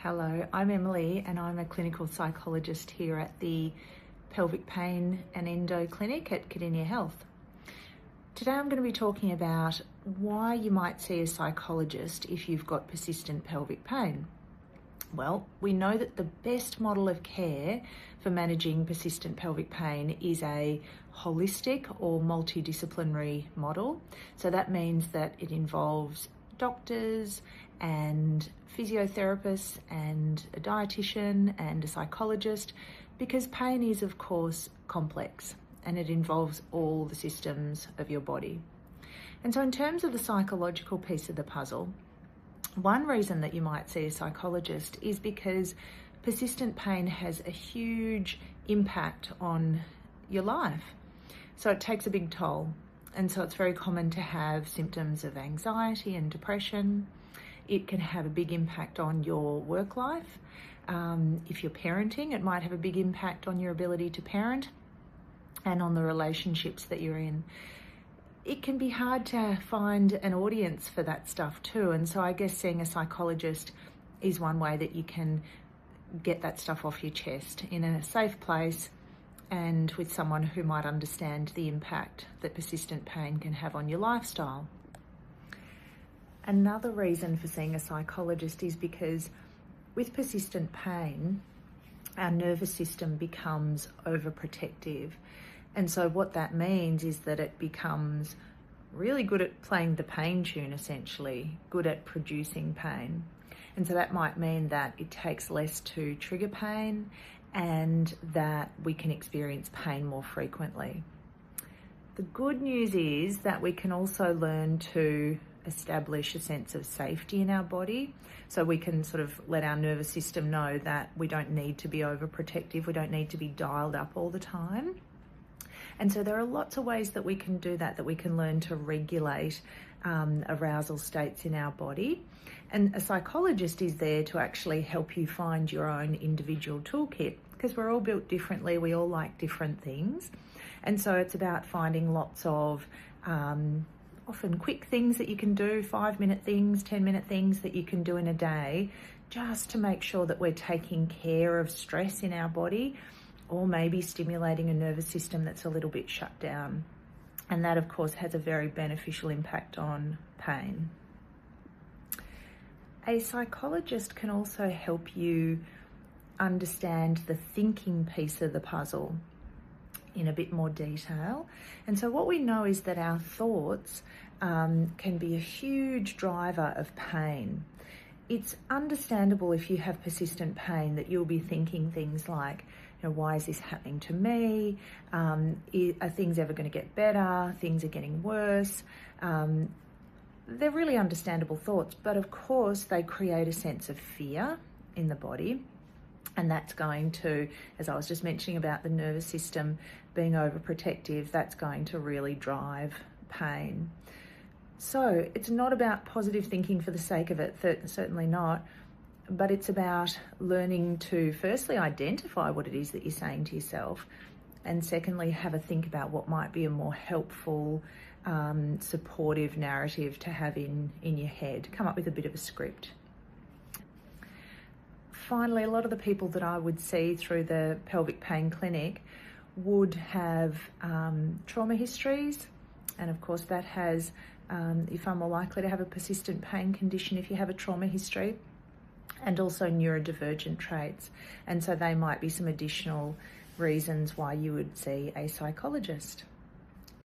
Hello, I'm Emily and I'm a clinical psychologist here at the Pelvic Pain and Endo Clinic at Cardinia Health. Today I'm going to be talking about why you might see a psychologist if you've got persistent pelvic pain. Well, we know that the best model of care for managing persistent pelvic pain is a holistic or multidisciplinary model. So that means that it involves doctors and physiotherapists and a dietitian and a psychologist, because pain is of course complex and it involves all the systems of your body. And so in terms of the psychological piece of the puzzle, one reason that you might see a psychologist is because persistent pain has a huge impact on your life. So it takes a big toll. And so it's very common to have symptoms of anxiety and depression. It can have a big impact on your work life. If you're parenting, it might have a big impact on your ability to parent and on the relationships that you're in. It can be hard to find an audience for that stuff too. And so I guess seeing a psychologist is one way that you can get that stuff off your chest in a safe place and with someone who might understand the impact that persistent pain can have on your lifestyle. Another reason for seeing a psychologist is because with persistent pain, our nervous system becomes overprotective. And so what that means is that it becomes really good at playing the pain tune, essentially, good at producing pain. And so that might mean that it takes less to trigger pain and that we can experience pain more frequently. The good news is that we can also learn to establish a sense of safety in our body. So we can sort of let our nervous system know that we don't need to be overprotective, we don't need to be dialed up all the time. And so there are lots of ways that we can do that we can learn to regulate arousal states in our body. And a psychologist is there to actually help you find your own individual toolkit, because we're all built differently, we all like different things. And so it's about finding lots of often quick things that you can do, 5-minute things, 10-minute things that you can do in a day, just to make sure that we're taking care of stress in our body, or maybe stimulating a nervous system that's a little bit shut down. And that, of course, has a very beneficial impact on pain. A psychologist can also help you understand the thinking piece of the puzzle in a bit more detail. And so what we know is that our thoughts can be a huge driver of pain. It's understandable if you have persistent pain that you'll be thinking things like, why is this happening to me? Are things ever going to get better? Things are getting worse. They're really understandable thoughts, but of course they create a sense of fear in the body. And that's going to, as I was just mentioning about the nervous system being overprotective, that's going to really drive pain. So it's not about positive thinking for the sake of it, certainly not. But it's about learning to firstly identify what it is that you're saying to yourself, and secondly have a think about what might be a more helpful, supportive narrative to have in your head. Come up with a bit of a script. Finally, a lot of the people that I would see through the pelvic pain clinic would have trauma histories, and of course that has, you're far more likely to have a persistent pain condition if you have a trauma history, and also neurodivergent traits. And so they might be some additional reasons why you would see a psychologist.